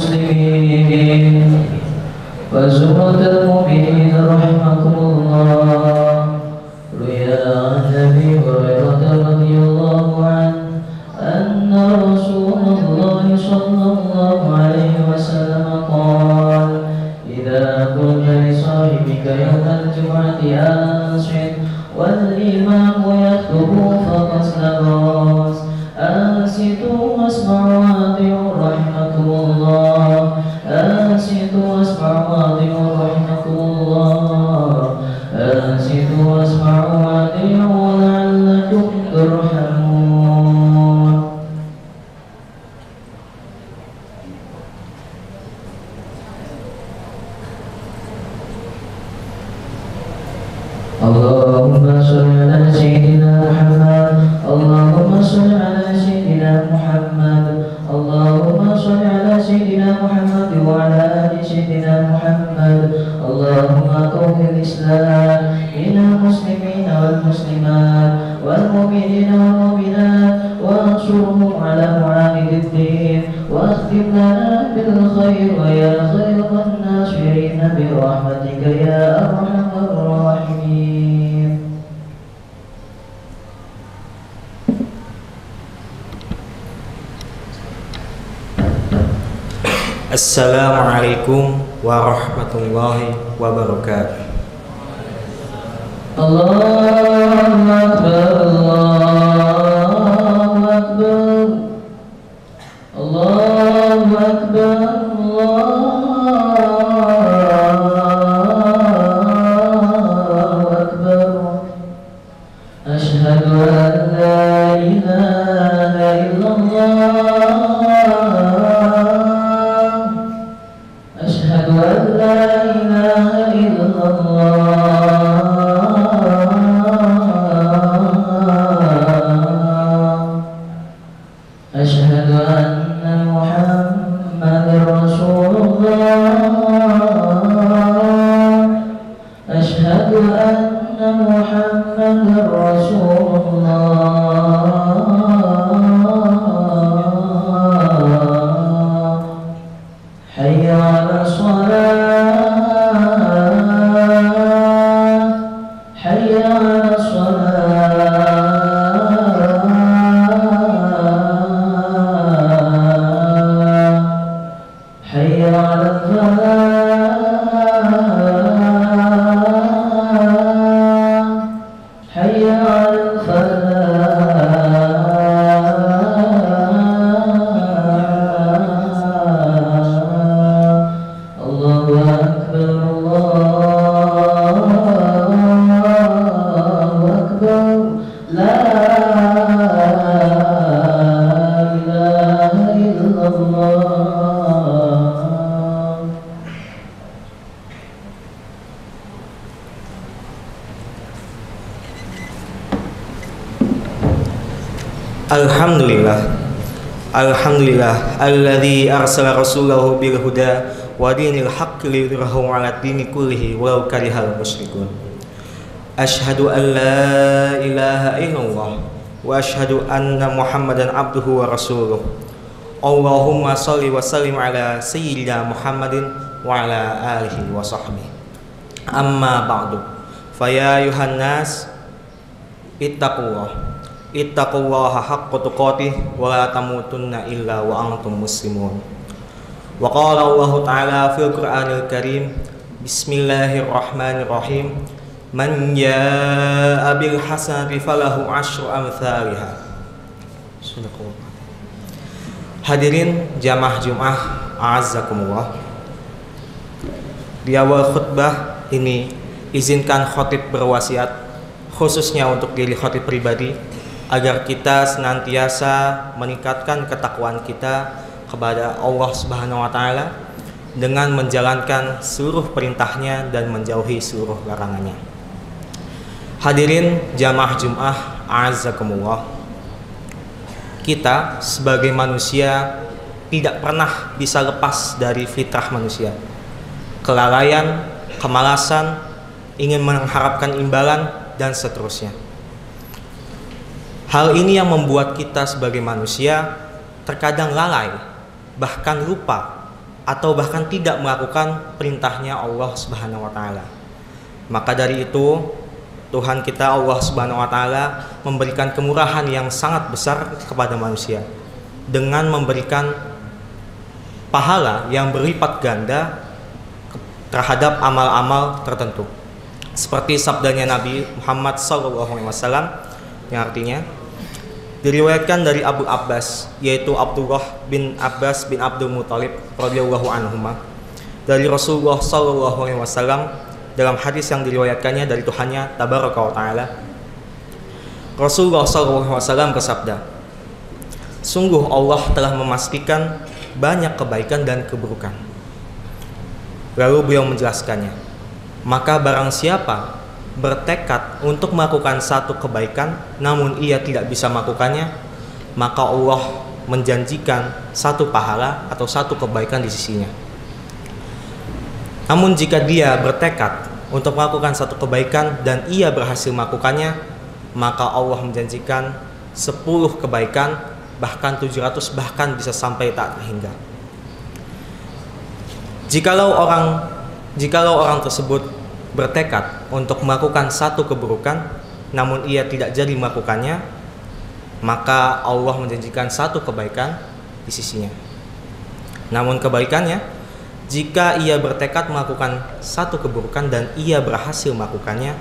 المسلمين وزمرة المؤمنين رحمكم الله. روي عن أبي هريرة رضي الله عنه أن رسول الله صلى الله عليه وسلم قال: إذا قلت لصاحبك يوم الجمعة أنصت والإمام يخطب فقد لغط، أنصتوا واسمعوا وأطيعوا رحمكم الله، أنصتوا واسمعوا وأطيعوا رحمكم الله، أنصتوا واسمعوا وأطيعوا لعلكم ترحمون. اللهم صل على سيدنا محمد، اللهم صل على سيدنا محمد، اللهم صل على سيدنا محمد وعلى آل سيدنا محمد. اللهم قوم الإسلام من المسلمين والمسلمات والمؤمنين والمؤمنات وانصرهم على معاند الدين، واختم لنا بالخير ويا خير الناصرين برحمتك يا أرحم الراحمين. Assalamualaikum warahmatullahi wabarakatuh. Allahu Akbar, Allahu Akbar, Allahu Akbar, Allahu Akbar. Asyhadu an la ilaha illallah, أشهد أن لا إله إلا الله، أشهد أن محمدا رسول الله، أشهد أن محمدا رسول الله. حي على الصلاة، حي على الصلاة، حي على الفلاح، حي على الفلاح. الله أكبر، الله أكبر، لا إله إلا الله. Alhamdulillah, Alhamdulillah, alladzi arsala rasulahu bil huda wa dinil haqqi liyudhhirahu 'ala dini kullihi walau karihal musyrikun. Asyhadu an la ilaha illallah wa asyhadu anna Muhammadan abduhu wa rasuluh. Allahumma shalli wa sallim ala sayyidina Muhammadin wa ala alihi wa sahbihi. Amma ba'du. Fa ya ayuhan nas ittaqullaha haqqa tuqatih wa la tamutunna illa wa antum muslimun. Wa qala Allah ta'ala fil Qur'anil Karim, Bismillahirrahmanirrahim, man jaa'a bil hasanati falahu asyru amsalihha. Hadirin jamaah Jumat, a'azzakumullah. Di awal khutbah ini izinkan khotib berwasiat khususnya untuk diri khotib pribadi agar kita senantiasa meningkatkan ketakwaan kita kepada Allah Subhanahu wa taala dengan menjalankan seluruh perintahnya dan menjauhi seluruh larangannya. Hadirin jamaah Jumat, a'azzakumullah. Kita sebagai manusia tidak pernah bisa lepas dari fitrah manusia. Kelalaian, kemalasan, ingin mengharapkan imbalan dan seterusnya. Hal ini yang membuat kita sebagai manusia terkadang lalai, bahkan lupa atau bahkan tidak melakukan perintahnya Allah Subhanahu wa taala. Maka dari itu Tuhan kita Allah Subhanahu wa taala memberikan kemurahan yang sangat besar kepada manusia dengan memberikan pahala yang berlipat ganda terhadap amal-amal tertentu. Seperti sabdanya Nabi Muhammad SAW yang artinya diriwayatkan dari Abu Abbas, yaitu Abdullah bin Abbas bin Abdul Muthalib radhiyallahu anhuma, dari Rasulullah SAW dalam hadis yang diriwayatkannya dari Tuhannya Tabaraka wa Ta'ala. Rasulullah SAW bersabda, sungguh Allah telah memastikan banyak kebaikan dan keburukan. Lalu beliau menjelaskannya, maka barang siapa bertekad untuk melakukan satu kebaikan namun ia tidak bisa melakukannya, maka Allah menjanjikan satu pahala atau satu kebaikan di sisinya. Namun jika dia bertekad untuk melakukan satu kebaikan dan ia berhasil melakukannya, maka Allah menjanjikan 10 kebaikan, bahkan 700, bahkan bisa sampai tak terhingga. Jikalau orang tersebut bertekad untuk melakukan satu keburukan namun ia tidak jadi melakukannya, maka Allah menjanjikan satu kebaikan di sisinya. Namun kebalikannya, jika ia bertekad melakukan satu keburukan dan ia berhasil melakukannya,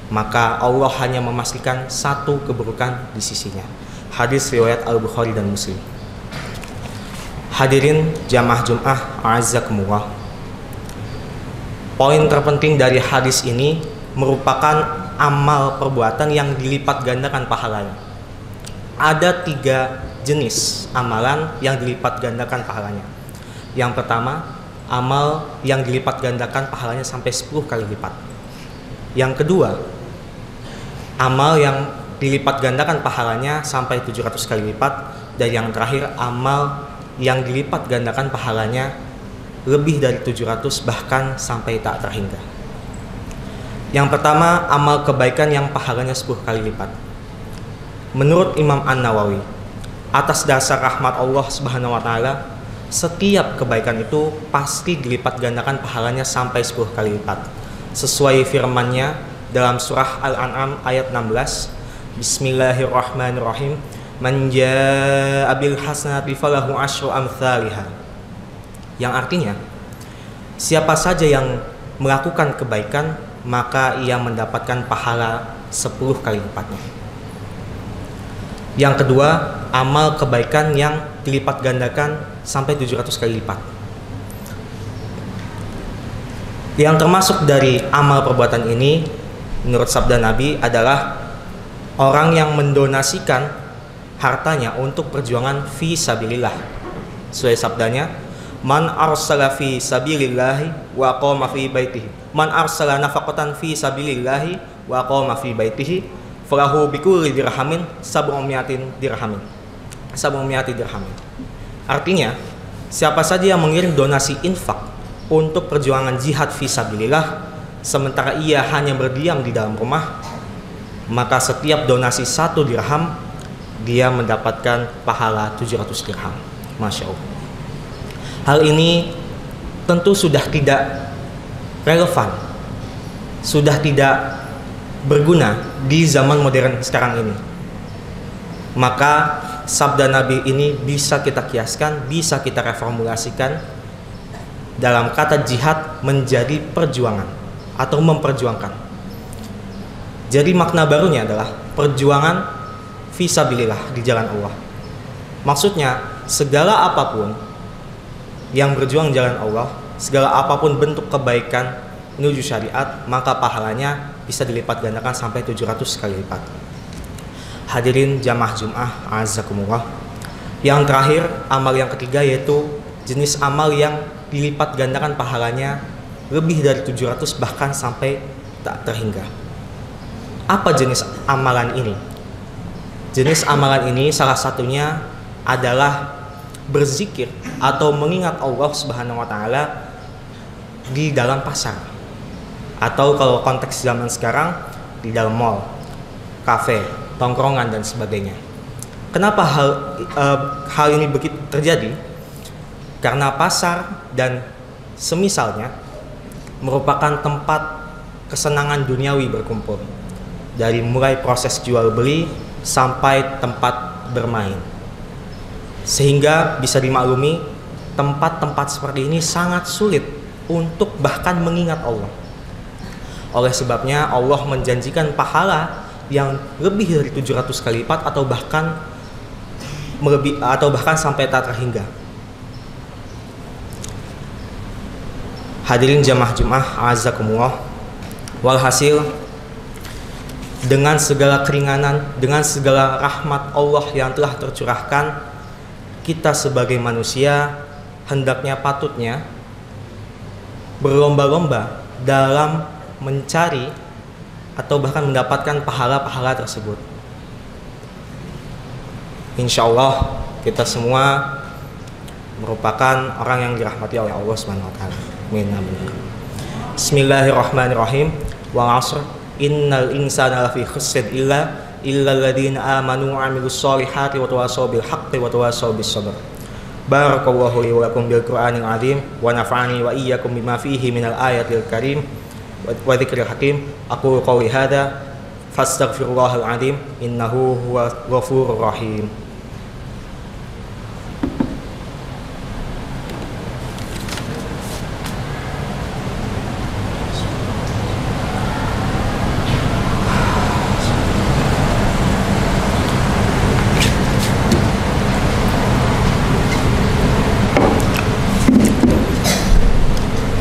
maka Allah hanya memastikan satu keburukan di sisinya. Hadis riwayat Al-Bukhari dan Muslim. Hadirin jamaah Jum'ah a'azzakumullah. Poin terpenting dari hadis ini merupakan amal perbuatan yang dilipat gandakan pahalanya. Ada 3 jenis amalan yang dilipat gandakan pahalanya. Yang pertama, amal yang dilipat gandakan pahalanya sampai 10 kali lipat. Yang kedua, amal yang dilipat gandakan pahalanya sampai 700 kali lipat. Dan yang terakhir, amal yang dilipat gandakan pahalanya lebih dari 700, bahkan sampai tak terhingga. Yang pertama, amal kebaikan yang pahalanya 10 kali lipat. Menurut Imam An-Nawawi, atas dasar rahmat Allah Subhanahu wa taala, setiap kebaikan itu pasti dilipat gandakan pahalanya sampai 10 kali lipat. Sesuai firman-Nya dalam surah Al-An'am ayat 16, Bismillahirrahmanirrahim, Man jaa'a bil hasanati falahu asyru amsalihha. Yang artinya, siapa saja yang melakukan kebaikan, maka ia mendapatkan pahala 10 kali lipatnya. Yang kedua, amal kebaikan yang dilipat gandakan sampai 700 kali lipat. Yang termasuk dari amal perbuatan ini, menurut sabda Nabi, adalah orang yang mendonasikan hartanya untuk perjuangan fi sabilillah. Sesuai sabdanya, Man arsala fi sabilillahi wa qama fi baitihi. Man arsala nafaqatan fi sabilillahi wa qama fi baitihi falahu bikulli dirhamin sab'umiyatin dirhamin. Artinya, siapa saja yang mengirim donasi infak untuk perjuangan jihad fi sabilillah sementara ia hanya berdiam di dalam rumah, maka setiap donasi 1 dirham dia mendapatkan pahala 700 dirham. Masya Allah. Hal ini tentu sudah tidak relevan, sudah tidak berguna di zaman modern sekarang ini. Maka sabda Nabi ini bisa kita kiaskan, bisa kita reformulasikan dalam kata jihad menjadi perjuangan atau memperjuangkan. Jadi makna barunya adalah perjuangan fisabilillah, di jalan Allah. Maksudnya segala apapun yang berjuang jalan Allah, segala apapun bentuk kebaikan menuju syariat, maka pahalanya bisa dilipat gandakan sampai 700 kali lipat. Hadirin jamaah Jum'ah a'azzakumullah. Yang terakhir, amal yang ketiga, yaitu jenis amal yang dilipat gandakan pahalanya lebih dari 700, bahkan sampai tak terhingga. Apa jenis amalan ini? Jenis amalan ini salah satunya adalah berzikir atau mengingat Allah Subhanahu wa taala di dalam pasar, atau kalau konteks zaman sekarang di dalam mall, kafe, tongkrongan dan sebagainya. Kenapa hal ini begitu terjadi? Karena pasar dan semisalnya merupakan tempat kesenangan duniawi berkumpul, dari mulai proses jual beli sampai tempat bermain. Sehingga bisa dimaklumi, tempat-tempat seperti ini sangat sulit untuk bahkan mengingat Allah. Oleh sebabnya Allah menjanjikan pahala yang lebih dari 700 kali lipat atau bahkan sampai tak terhingga. Hadirin jamaah Jumat azakumullah, walhasil dengan segala keringanan, dengan segala rahmat Allah yang telah tercurahkan, kita sebagai manusia patutnya berlomba-lomba dalam mencari atau bahkan mendapatkan pahala-pahala tersebut. Insya Allah kita semua merupakan orang yang dirahmati oleh Allah Subhanahu wa taala. Amin. Bismillahirrahmanirrahim. Wal 'ashr innal insana lafi khusr illa alladziina aamanu wa 'amilus shalihati wa tawassaw bil haqqi wa tawassaw bis sabr. Barakallahu li wa lakum bil Qur'anil 'azim wa nafa'ani wa iyyakum bima fihi minal ayatil karim wa dzikril hakim. Aqulu qouli hadza fastaghfirullahal 'azim innahu huwal ghafurur rahim.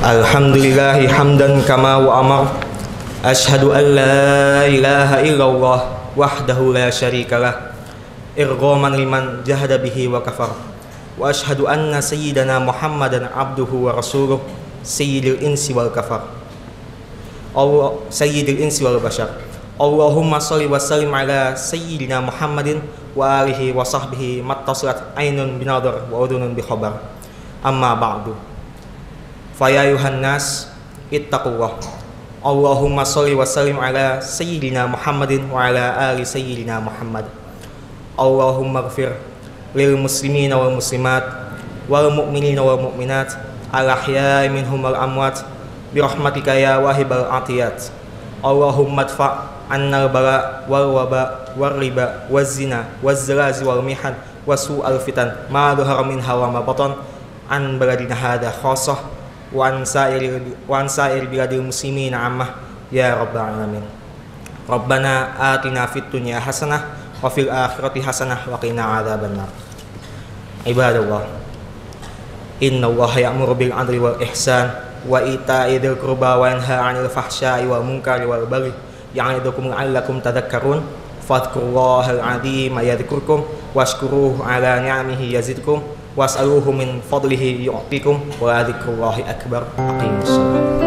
Alhamdulillahi hamdan kama wa amar. Ashhadu an la ilaha illallah wahdahu la syarikalah irghaman liman jahada bihi wa kafar. Wa ashhadu anna sayyidana Muhammadan abduhu wa rasuluh sayyidil insi wal kafar. Allah sayyidil insi wal bashar. Allahumma shalli wa sallim ala sayyidina Muhammadin wa alihi wa sahbihi mattasilat ainun binadar wa udunun bi khabar. Amma ba'du. Faya ayuhan nas ittaqullah. Allahumma sholli wa sallim ala sayyidina Muhammadin wa ala ali sayyidina Muhammad. Allahumma ighfir lil muslimina wal muslimat wal mu'minina wal mu'minat al ahya'i minhum wal amwat bi rahmatika ya wahibal atiyat. Allahumma adfa' anna al bala wal waba wal riba waz zina waz zalazil wal mihan wasu'al fitan ma dhahara minha wa ma batan an baladina hadha khassah wan sa'ir biladil muslimin ammah ya rabbal alamin. Rabbana atina fid dunya hasanah wa fil akhirati hasanah wa qina adzabannar. Ibadallah, innallaha ya'muru bil 'adli wal ihsan wa ita'i dzil qurba wa yanha 'anil fahsya'i wal munkari wal baghi ya'idukum la'allakum tadhakkarun. Fadhkurullahal 'azima yadhkurkum washkuruhu 'ala ni'amihi yazidkum was'aluhu min fadlihi yu'tikum wa dzikrullahi akbar. Aqimus shalah.